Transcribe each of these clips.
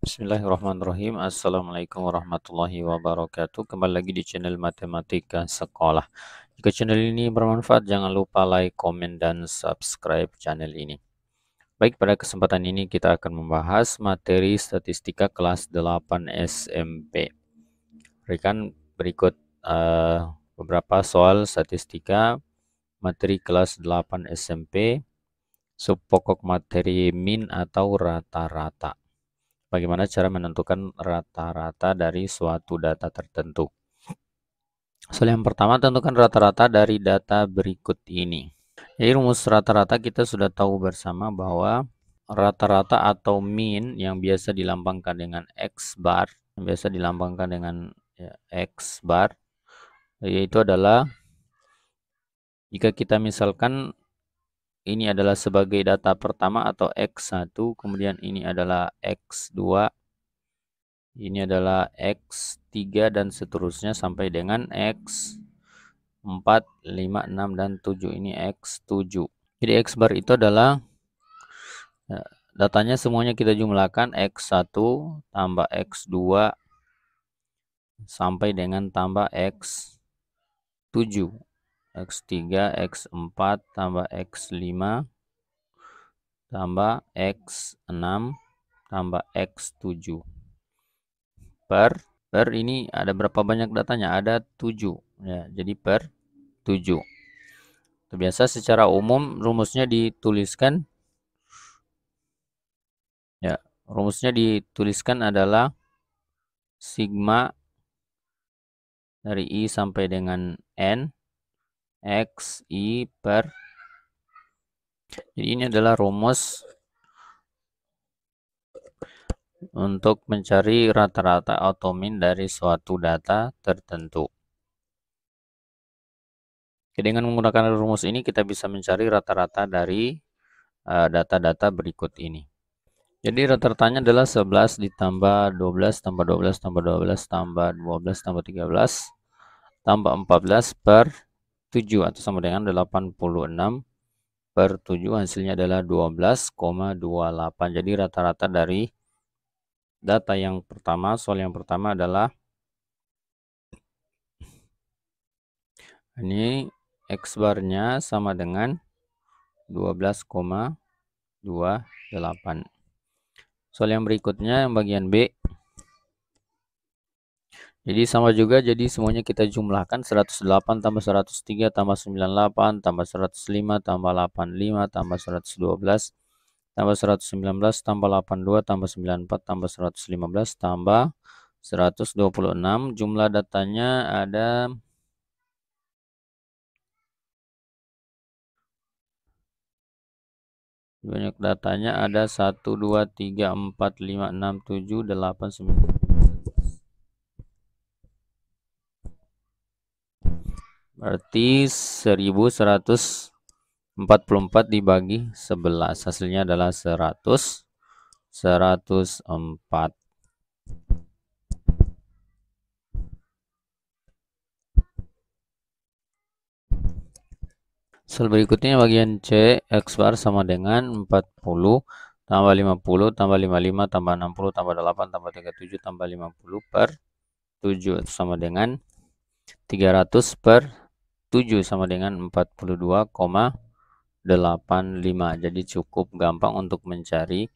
Bismillahirrahmanirrahim. Assalamualaikum warahmatullahi wabarakatuh. Kembali lagi di channel Matematika Sekolah. Jika channel ini bermanfaat, jangan lupa like, komen, dan subscribe channel ini. Baik, pada kesempatan ini kita akan membahas materi statistika kelas 8 SMP. Berikan berikut beberapa soal statistika materi kelas 8 SMP, subpokok materi min atau rata-rata. Bagaimana cara menentukan rata-rata dari suatu data tertentu? Soal yang pertama, tentukan rata-rata dari data berikut ini. Jadi rumus rata-rata kita sudah tahu bersama bahwa rata-rata atau min yang biasa dilambangkan dengan X bar, X bar, yaitu adalah jika kita misalkan ini adalah sebagai data pertama atau X1, kemudian ini adalah X2, ini adalah X3 dan seterusnya sampai dengan X4, 5, 6, dan 7. Ini X7. Jadi X bar itu adalah datanya semuanya kita jumlahkan X1 tambah X2 sampai dengan tambah X7. X3, X4 tambah X5 tambah X6 tambah X7. Per ini ada berapa banyak datanya? Ada 7. Ya, jadi per 7. Biasa secara umum rumusnya dituliskan adalah sigma dari I sampai dengan N X I per. Jadi ini adalah rumus untuk mencari rata-rata atau min dari suatu data tertentu. Dengan menggunakan rumus ini kita bisa mencari rata-rata dari data-data berikut ini. Jadi rata-ratanya adalah 11 ditambah 12 tambah 12 tambah 12 tambah 12 tambah 13 tambah 14 per 7 atau sama dengan 86 per 7, hasilnya adalah 12,28. Jadi rata-rata dari data yang pertama, soal yang pertama adalah ini X barnya sama dengan 12,28. Soal yang berikutnya yang bagian B. Jadi sama juga, jadi semuanya kita jumlahkan 108 tambah 103 tambah 98 tambah 105 tambah 85 tambah 112 tambah 119 tambah 82 tambah 94 tambah 115 tambah 126. Jumlah datanya ada banyak, datanya ada 1 2 3 4 5 6 7 8 9. Berarti 1144 dibagi 11, hasilnya adalah 104. Soal berikutnya bagian C, X bar sama dengan 40 tambah 50 tambah 55 tambah 60 tambah 8 tambah 37 tambah 50 per 7 sama dengan 300 per 7 sama dengan 42,85. Jadi cukup gampang untuk mencari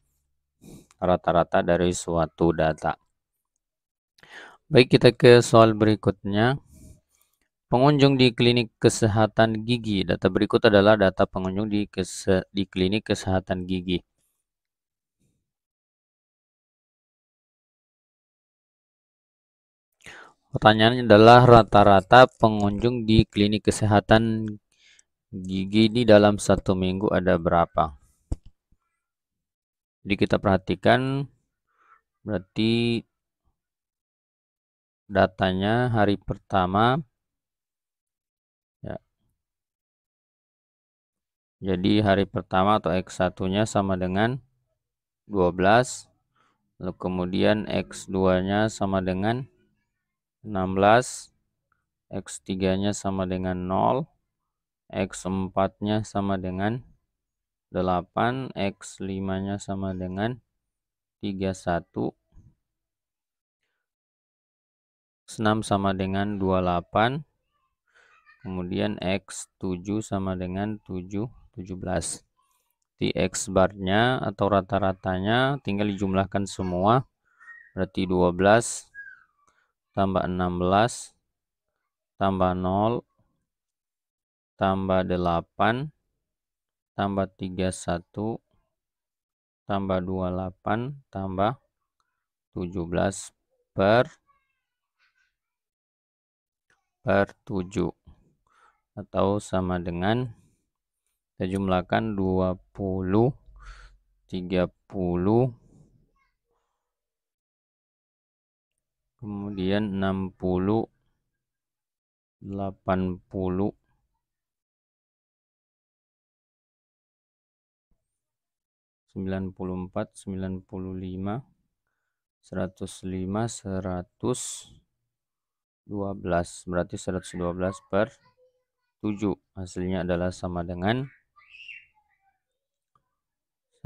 rata-rata dari suatu data. Baik, kita ke soal berikutnya. Pengunjung di klinik kesehatan gigi. Data berikut adalah data pengunjung di klinik kesehatan gigi. Pertanyaannya adalah rata-rata pengunjung di klinik kesehatan gigi di dalam 1 minggu ada berapa? Jadi kita perhatikan, berarti datanya hari pertama, ya. Jadi hari pertama atau X1-nya sama dengan 12, lalu kemudian X2-nya sama dengan 16, X3-nya sama dengan 0, X4-nya sama dengan 8, X5-nya sama dengan 31, X6 sama dengan 28. Kemudian X7 sama dengan 17. Di X barnya atau rata-ratanya tinggal dijumlahkan semua. Berarti 12 tambah 16 tambah 0 tambah 8 tambah 31 tambah 28 tambah 17 per 7 atau sama dengan kita jumlahkan 20, 30, kemudian 60, 80, 94, 95, 105, 112. Berarti 112 per 7. Hasilnya adalah sama dengan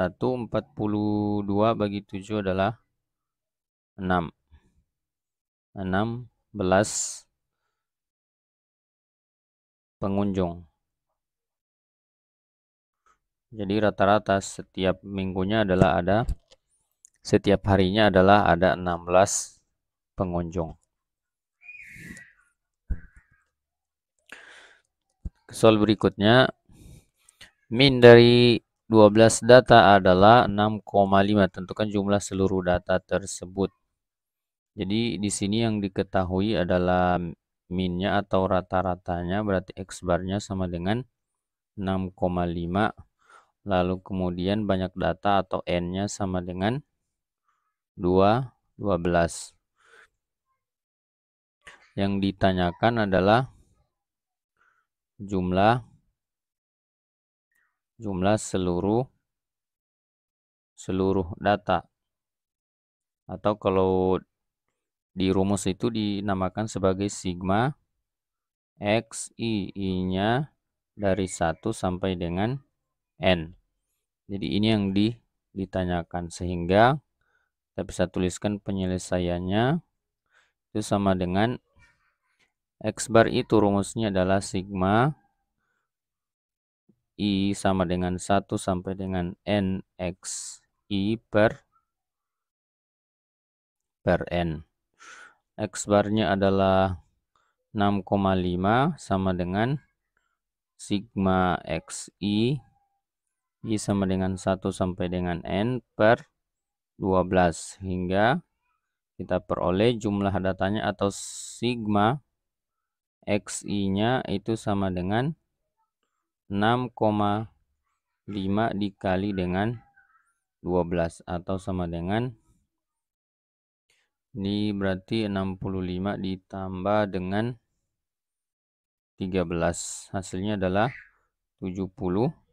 142 bagi 7 adalah 6. 16 pengunjung. Jadi rata-rata setiap minggunya adalah setiap harinya adalah ada 16 pengunjung. Soal berikutnya, min dari 12 data adalah 6,5. Tentukan jumlah seluruh data tersebut. Jadi di sini yang diketahui adalah minnya atau rata-ratanya, berarti X barnya sama dengan 6,5. Lalu kemudian banyak data atau N-nya sama dengan 12. Yang ditanyakan adalah jumlah seluruh data, atau kalau di rumus itu dinamakan sebagai sigma XI, I-nya dari 1 sampai dengan N. Jadi ini yang ditanyakan, sehingga kita bisa tuliskan penyelesaiannya itu sama dengan X bar itu rumusnya adalah sigma I sama dengan 1 sampai dengan N X I per N. X barnya adalah 6,5 sama dengan sigma XI I sama dengan 1 sampai dengan N per 12. Hingga kita peroleh jumlah datanya atau sigma XI-nya itu sama dengan 6,5 dikali dengan 12 atau sama dengan, ini berarti 65 ditambah dengan 13. Hasilnya adalah 78.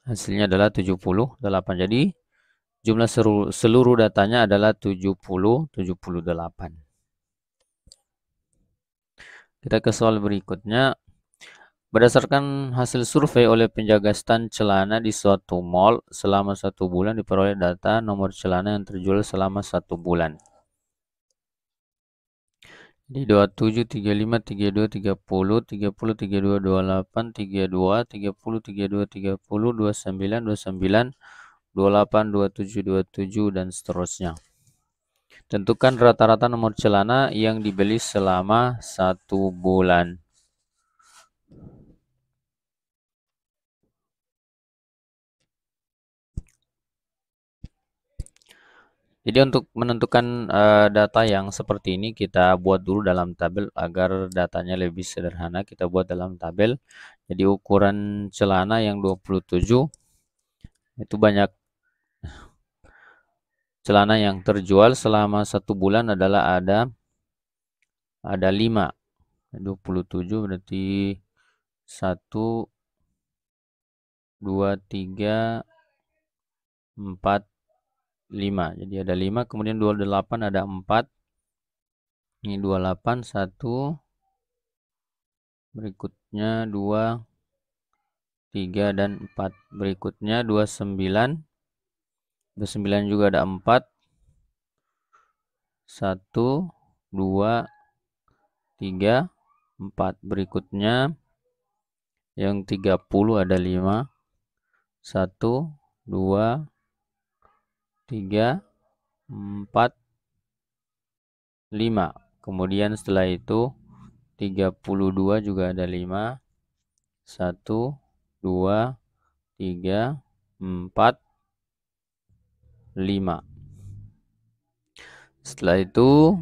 Hasilnya adalah 78. Jadi jumlah seluruh datanya adalah 78. Kita ke soal berikutnya. Berdasarkan hasil survei oleh penjaga stan celana di suatu mall selama 1 bulan, diperoleh data nomor celana yang terjual selama 1 bulan. Di 27, 35, 32, 30, 30, 32, 28, 32, 30, 32, 30, 29, 29, 28, 27, 27, dan seterusnya. Tentukan rata-rata nomor celana yang dibeli selama 1 bulan. Jadi untuk menentukan data yang seperti ini, kita buat dulu dalam tabel agar datanya lebih sederhana. Kita buat dalam tabel. Jadi ukuran celana yang 27 itu banyak celana yang terjual selama 1 bulan adalah ada 5. 27 berarti 1, 2, 3, 4, 5. Jadi ada 5, kemudian 28 ada 4. Ini 28, 1, berikutnya 2, 3, dan 4. Berikutnya 29, 29 juga ada 4. 1, 2, 3, 4. Berikutnya yang 30 ada 5. 1, 2, 3, 4, 5. Kemudian setelah itu 32 juga ada 5. 1, 2, 3, 4, 5. Setelah itu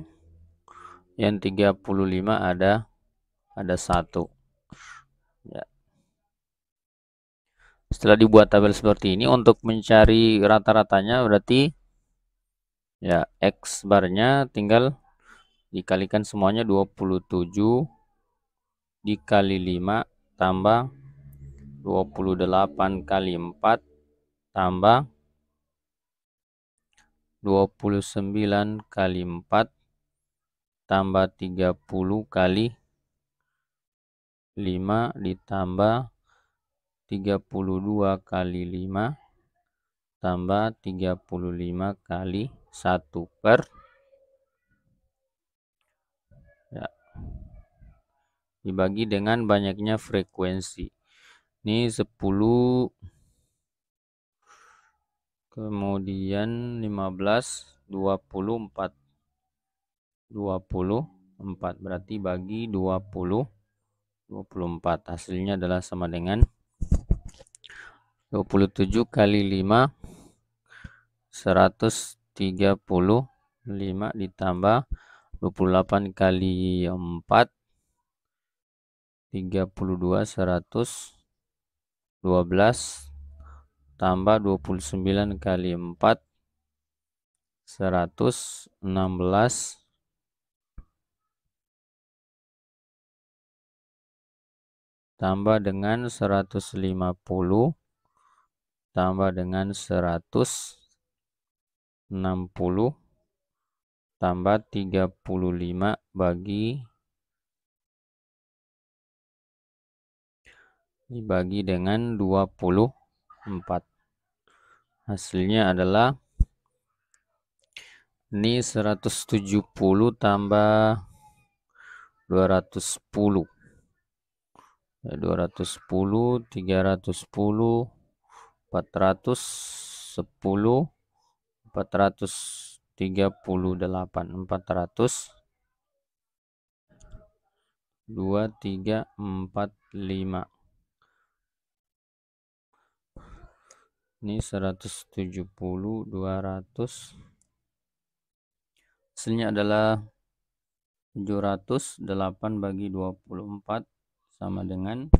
yang 35 ada 1. Ya. Setelah dibuat tabel seperti ini, untuk mencari rata-ratanya berarti ya X barnya tinggal dikalikan semuanya 27 dikali 5 tambah 28 kali 4 tambah 29 kali 4 tambah 30 kali 5 ditambah 32 kali 5 tambah 35 kali 1 per ya, dibagi dengan banyaknya frekuensi. Ini 10, kemudian 15, 24. 24 berarti bagi 20, 24. Hasilnya adalah sama dengan 27 kali 5, 135 ditambah 28 kali 4, 32, 112 tambah 29 kali 4, 116 tambah dengan 150 tambah dengan 160 tambah 35 dibagi dengan 24. Hasilnya adalah ini 170 tambah 210. 210, 310, 410, 438, 400, 2, 3, 4, 5. Ini 170, 200. Hasilnya adalah 708 bagi 24 sama dengan.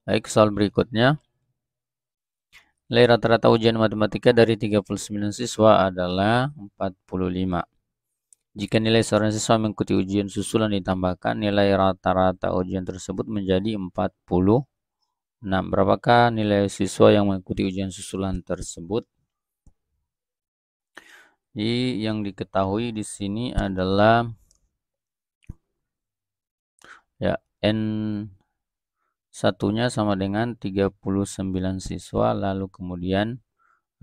Baik, soal berikutnya. Nilai rata-rata ujian matematika dari 39 siswa adalah 45. Jika nilai seorang siswa mengikuti ujian susulan ditambahkan, nilai rata-rata ujian tersebut menjadi 46. Berapakah nilai siswa yang mengikuti ujian susulan tersebut? Jadi yang diketahui di sini adalah ya N satunya sama dengan 39 siswa, lalu kemudian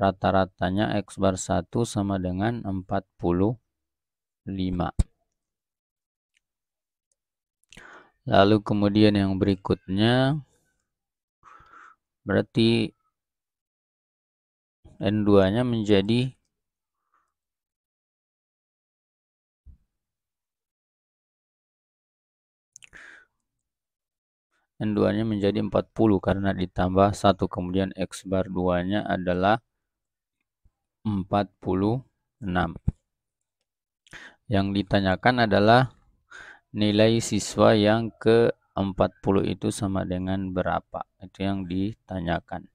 rata-ratanya X bar 1 sama dengan 45. Lalu kemudian yang berikutnya berarti N2-nya menjadi N2-nya menjadi 40 karena ditambah 1, kemudian X bar 2-nya adalah 46. Yang ditanyakan adalah nilai siswa yang ke-40 itu sama dengan berapa? Itu yang ditanyakan.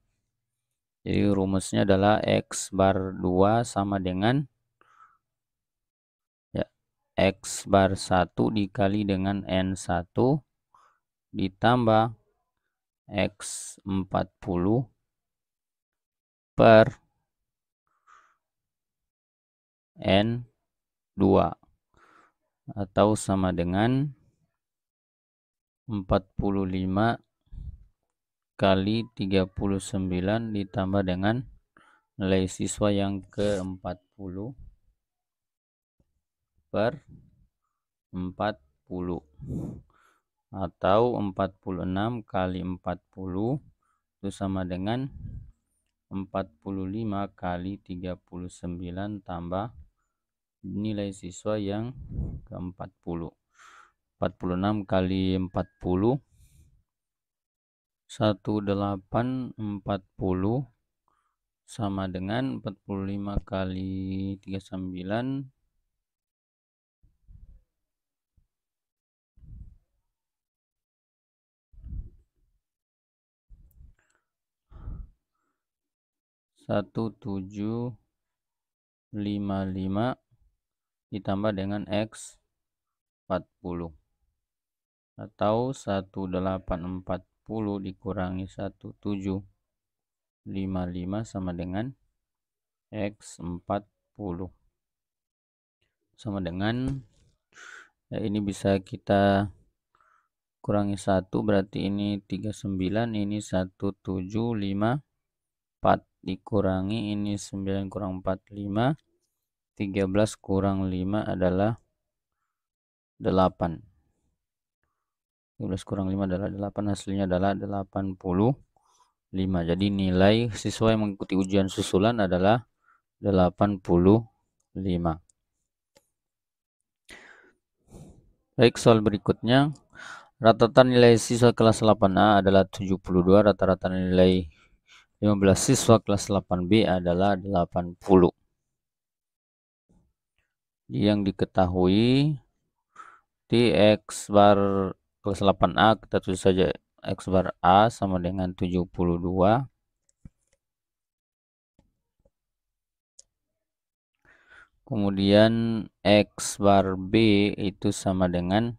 Jadi rumusnya adalah X bar 2 sama dengan ya, X bar 1 dikali dengan N1 ditambah X40 per N2 atau sama dengan 45 kali 39 ditambah dengan nilai siswa yang ke-40 per 40 atau 46 kali 40 itu sama dengan 45 kali 39 tambah nilai siswa yang ke-40. 46 kali 40 1840 sama dengan 45 kali 39 1755 ditambah dengan X 40 atau 1840 dikurangi 1755 sama dengan X 40 sama dengan ini bisa kita kurangi 1 berarti ini 39, ini 1754 dikurangi ini 9 kurang 4 5, 13 kurang 5 adalah 8. 13 kurang 5 adalah 8, hasilnya adalah 85. Jadi nilai siswa yang mengikuti ujian susulan adalah 85. Baik, soal berikutnya. Rata-rata nilai siswa kelas 8A adalah 72, rata-rata nilai 15 siswa kelas 8B adalah 80. Yang diketahui di X bar kelas 8A kita tulis saja X bar A sama dengan 72. Kemudian X bar B itu sama dengan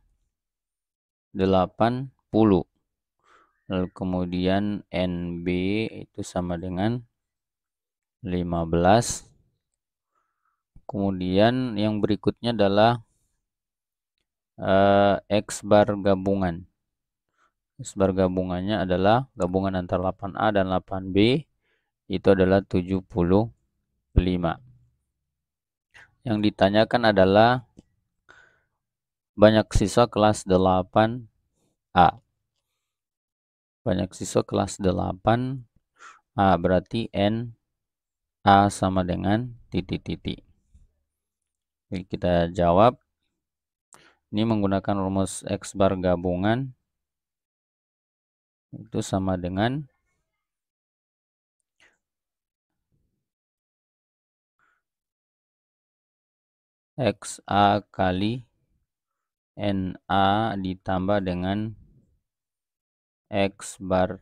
80. Lalu kemudian NB itu sama dengan 15. Kemudian yang berikutnya adalah X bar gabungan. X bar gabungannya adalah gabungan antara 8A dan 8B itu adalah 75. Yang ditanyakan adalah banyak siswa kelas 8A. Banyak siswa kelas 8A berarti N A sama dengan titik-titik. Jadi kita jawab. Ini menggunakan rumus X bar gabungan itu sama dengan XA kali NA ditambah dengan X bar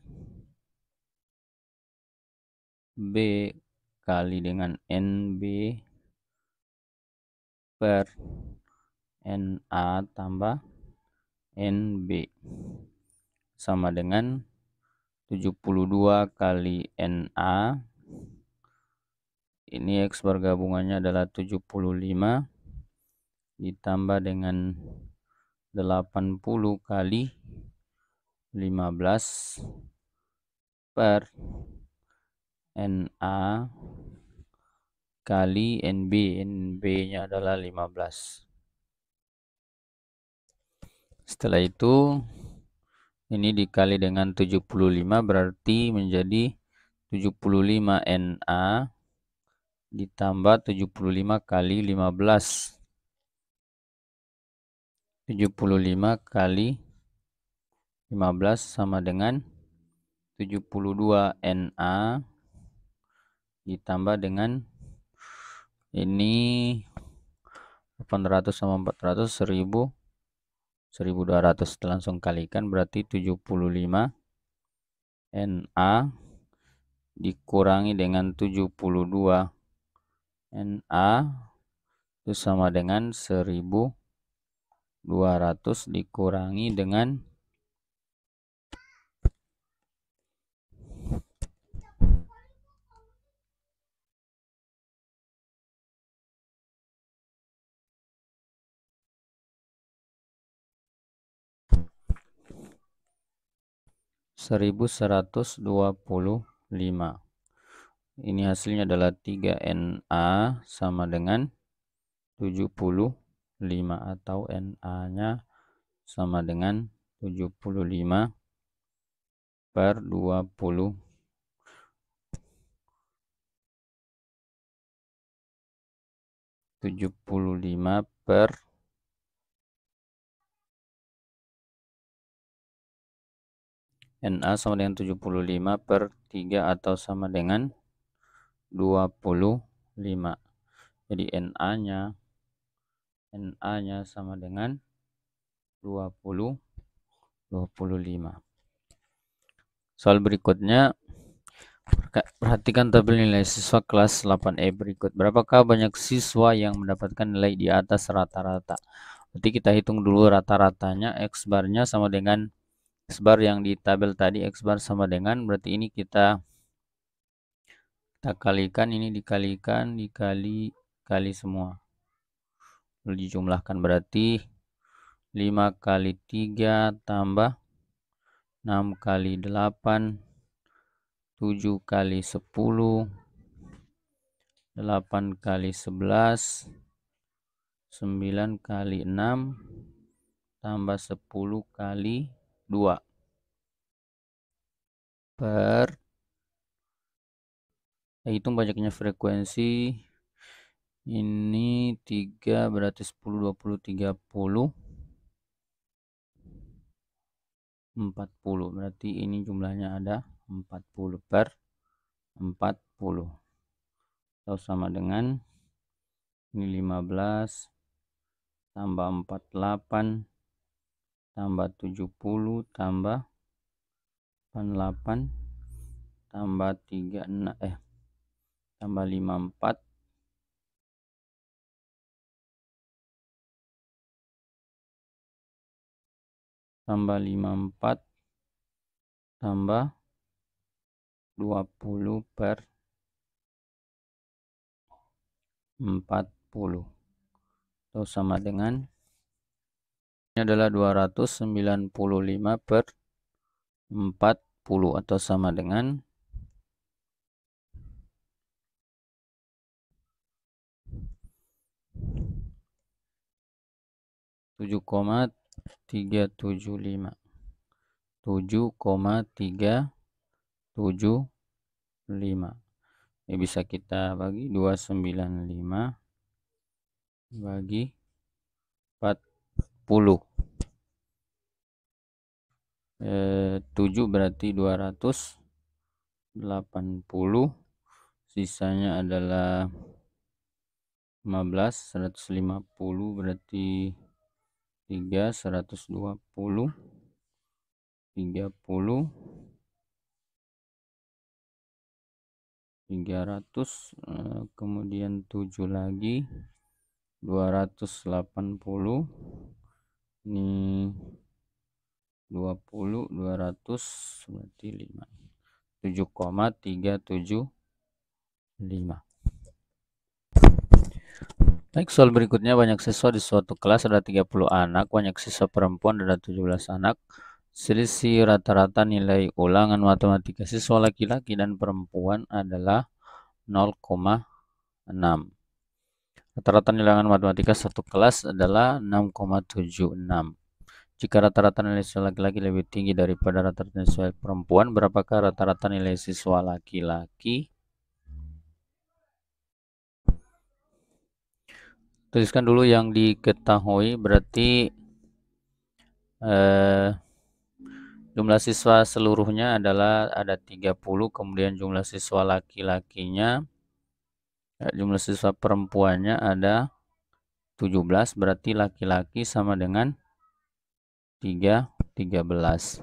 B kali dengan NB per NA tambah NB sama dengan 72 kali NA. Ini X bar gabungannya adalah 75 ditambah dengan 80 kali 15 per NA kali NB. NB-nya adalah 15. Setelah itu ini dikali dengan 75 berarti menjadi 75 NA ditambah 75 kali 15. 75 kali 15 sama dengan 72 NA ditambah dengan ini 800 sama 400 1000 1200. Kita langsung kalikan berarti 75 NA dikurangi dengan 72 NA itu sama dengan 1200 dikurangi dengan 1 1125. Ini hasilnya adalah 3Na sama dengan 75 atau Na-nya sama dengan 75 per 20. 75 per Na sama dengan 75 per 3 atau sama dengan 25. Jadi Na-nya sama dengan 25. Soal berikutnya, perhatikan tabel nilai siswa kelas 8E berikut. Berapakah banyak siswa yang mendapatkan nilai di atas rata-rata? Berarti kita hitung dulu rata-ratanya. X barnya sama dengan X bar yang di tabel tadi. X bar sama dengan, berarti ini kita kalikan, ini dikali semua. Lalu dijumlahkan, berarti 5 kali 3 tambah 6 kali 8, 7 kali 10, 8 kali 11, 9 kali 6, tambah 10 kali 2. Per, hitung banyaknya frekuensi. Ini 3 berarti 10, 20, 30, 40. Berarti ini jumlahnya ada 40 per 40. Atau sama dengan ini 15 tambah 48 tambah 70 tambah 88 tambah 36 tambah 54 tambah 54 tambah 20 per 40 atau sama dengan ini adalah 295 per 40 atau sama dengan 7,375. 7,375. Ini bisa kita bagi 295 bagi 40. 7 berarti 280. Sisanya adalah 15, 150 berarti 3, 120, 30, 300, kemudian 7 lagi 280, ini 20, 200 berarti 5. 7,375. Baik, soal berikutnya, banyak siswa di suatu kelas ada 30 anak, banyak siswa perempuan ada 17 anak. Selisih rata-rata nilai ulangan matematika siswa laki-laki dan perempuan adalah 0,6. Rata-rata nilai ulangan matematika satu kelas adalah 6,76. Jika rata-rata nilai siswa laki-laki lebih tinggi daripada rata-rata nilai siswa perempuan, berapakah rata-rata nilai siswa laki-laki? Tuliskan dulu yang diketahui, berarti jumlah siswa seluruhnya adalah ada 30, kemudian jumlah siswa laki-lakinya, jumlah siswa perempuannya ada 17, berarti laki-laki sama dengan 13.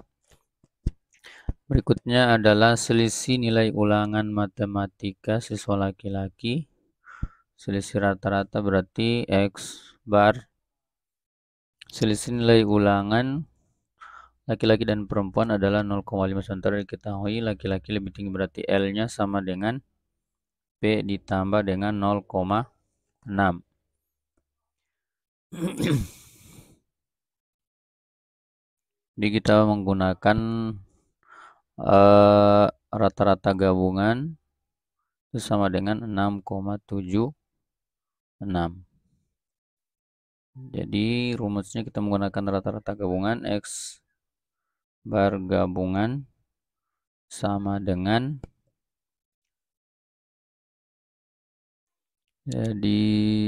Berikutnya adalah selisih nilai ulangan matematika siswa laki-laki. Selisih rata-rata berarti X bar. Selisih nilai ulangan laki-laki dan perempuan adalah 0,5. Sementara diketahui laki-laki lebih tinggi, berarti L-nya sama dengan P ditambah dengan 0,6. Jadi kita menggunakan rata-rata gabungan itu sama dengan 6,76. Jadi rumusnya kita menggunakan rata-rata gabungan X bar gabungan sama dengan, jadi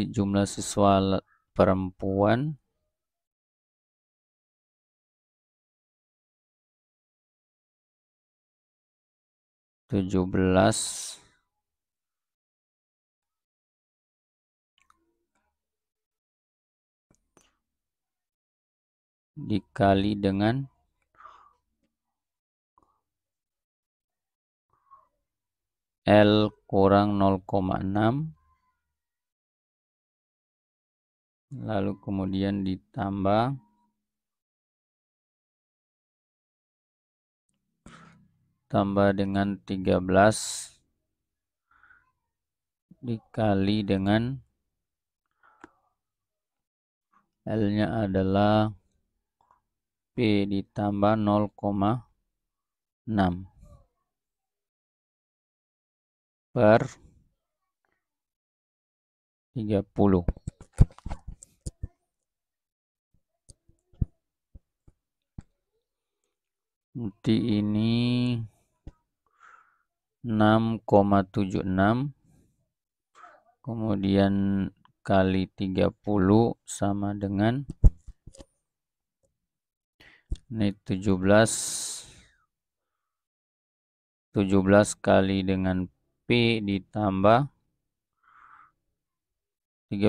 jumlah siswa perempuan tujuh belas dikali dengan L kurang 0,6, lalu kemudian ditambah dengan 13 dikali dengan L-nya adalah P ditambah 0,6 per 30. Nanti ini 6,76 kemudian kali 30 sama dengan ini 17 kali dengan P ditambah 13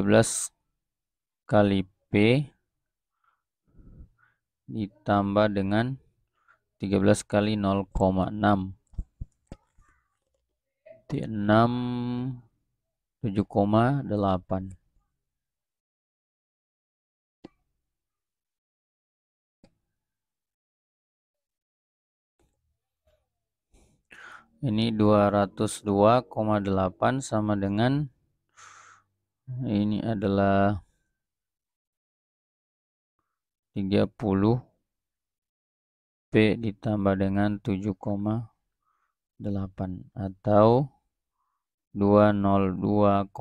kali P ditambah dengan 13 kali 0,6. 7,8. Ini 202,8 sama dengan ini adalah 30 P ditambah dengan 7,8 atau 202,8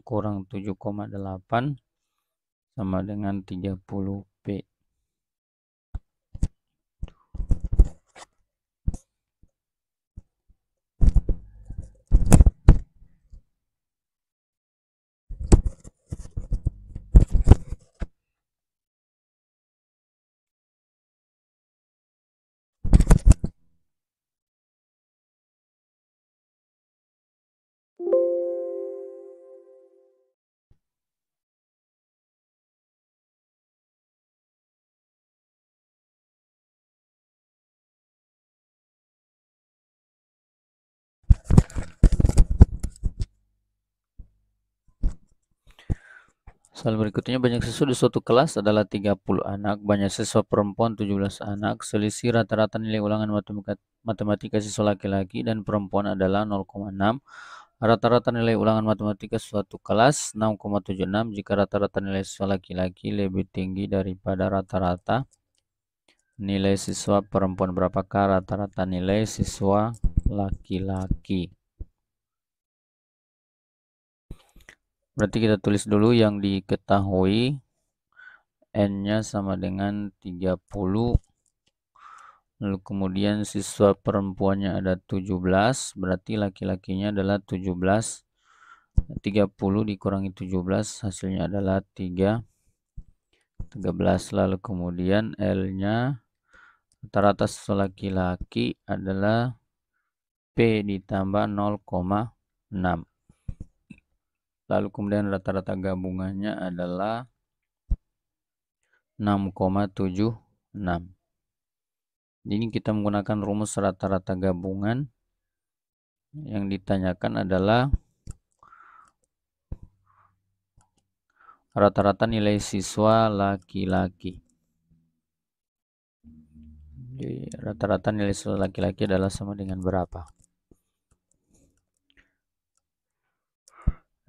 kurang 7,8 sama dengan 30 P. Soal berikutnya, banyak siswa di suatu kelas adalah 30 anak, banyak siswa perempuan 17 anak, selisih rata-rata nilai ulangan matematika siswa laki-laki dan perempuan adalah 0,6. Rata-rata nilai ulangan matematika suatu kelas 6,76 jika rata-rata nilai siswa laki-laki lebih tinggi daripada rata-rata nilai siswa perempuan. Berapakah rata-rata nilai siswa laki-laki? Berarti kita tulis dulu yang diketahui. N-nya sama dengan 30. Lalu kemudian siswa perempuannya ada 17. Berarti laki-lakinya adalah 17. 30 dikurangi 17 hasilnya adalah 13. Lalu kemudian L-nya rata-rata siswa laki-laki adalah P ditambah 0,6. Lalu kemudian rata-rata gabungannya adalah 6,76. Ini kita menggunakan rumus rata-rata gabungan. Yang ditanyakan adalah rata-rata nilai siswa laki-laki. Rata-rata nilai siswa laki-laki adalah sama dengan berapa?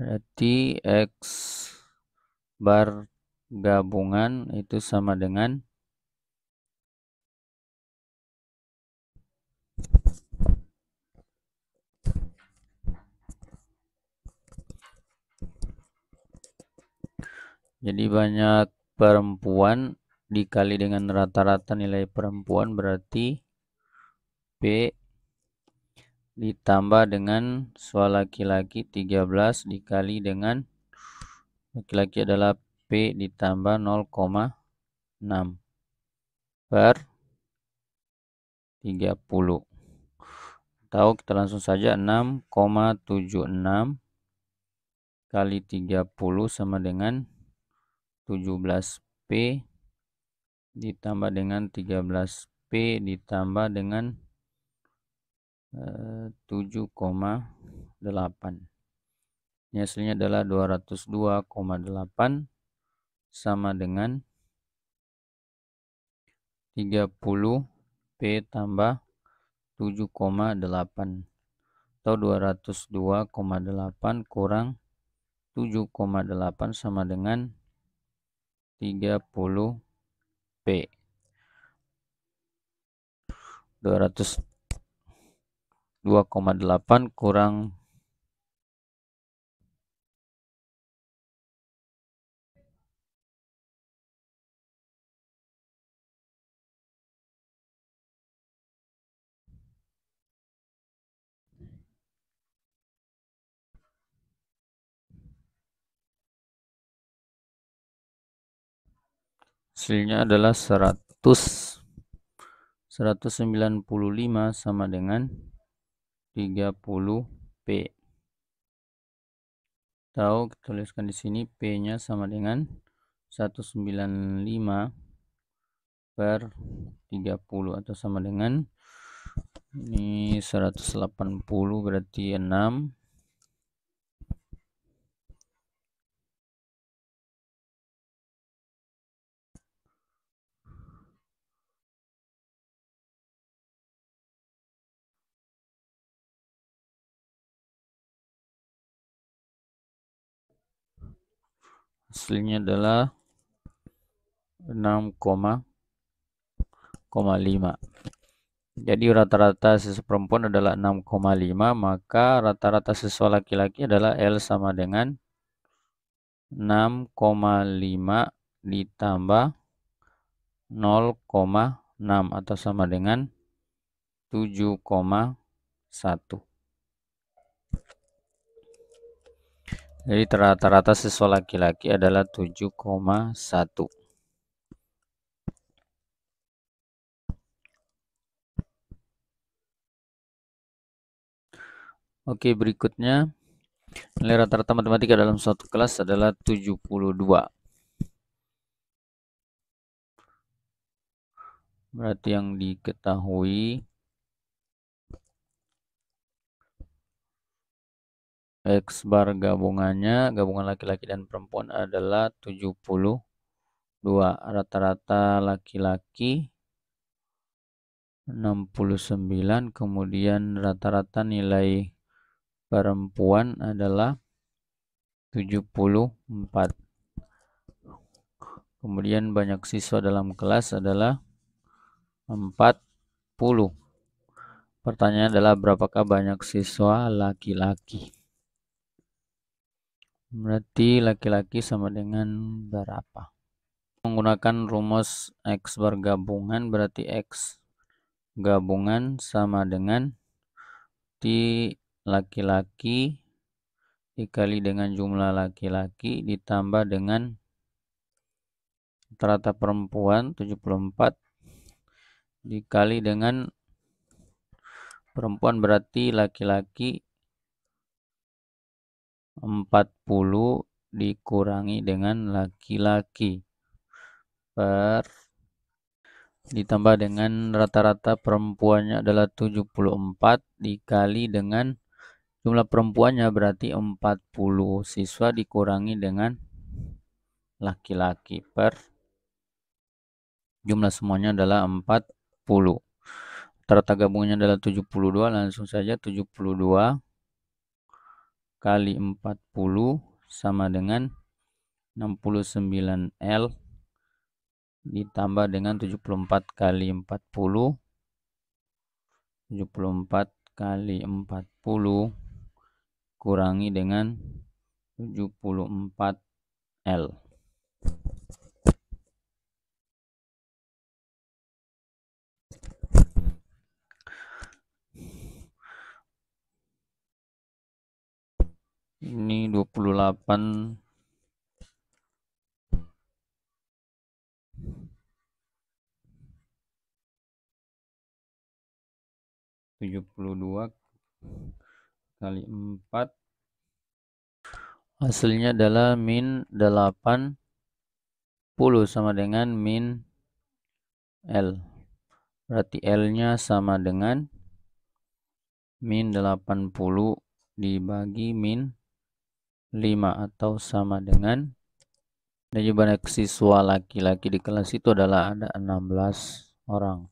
Berarti X bar gabungan itu sama dengan Jadi banyak perempuan dikali dengan rata-rata nilai perempuan berarti P ditambah dengan soal laki-laki 13 dikali dengan laki-laki adalah P ditambah 0,6 per 30. Tahu kita langsung saja 6,76 kali 30 sama dengan 17P ditambah dengan 13P ditambah dengan 7,8. Ini hasilnya adalah 202,8 sama dengan 30P tambah 7,8 atau 202,8 kurang 7,8 sama dengan 30P. 202,8 kurang hasilnya adalah 195 sama dengan 30P. Tahu kita tuliskan di sini P-nya sama dengan 195 per 30 atau sama dengan ini 180 berarti 6 hasilnya adalah 6,5. Jadi rata-rata siswa perempuan adalah 6,5, maka rata-rata siswa laki-laki adalah L sama dengan 6,5 ditambah 0,6 atau sama dengan 7,1. Jadi rata-rata siswa laki-laki adalah 7,1. Oke, berikutnya nilai rata-rata matematika dalam suatu kelas adalah 72. Berarti yang diketahui X bar gabungan laki-laki dan perempuan adalah 72. Rata-rata laki-laki 69, kemudian rata-rata nilai perempuan adalah 74. Kemudian banyak siswa dalam kelas adalah 40. Pertanyaan adalah berapakah banyak siswa laki-laki? Berarti laki-laki sama dengan berapa? Menggunakan rumus X bar gabungan berarti X gabungan sama dengan T laki-laki dikali dengan jumlah laki-laki ditambah dengan rata-rata perempuan 74 dikali dengan perempuan berarti laki-laki 40 dikurangi dengan laki-laki per ditambah dengan rata-rata perempuannya adalah 74 dikali dengan jumlah perempuannya berarti 40 siswa dikurangi dengan laki-laki per jumlah semuanya adalah 40. Rata gabungannya adalah 72, langsung saja 72 kali 40 sama dengan 69L ditambah dengan 74 kali 40, 74 kali 40 kurangi dengan 74L. Ini 28 72 kali 4, hasilnya adalah min 80 sama dengan min L. Berarti L nya sama dengan min 80 dibagi min 5 atau sama dengan, dan jumlah siswa laki-laki di kelas itu adalah ada 16 orang.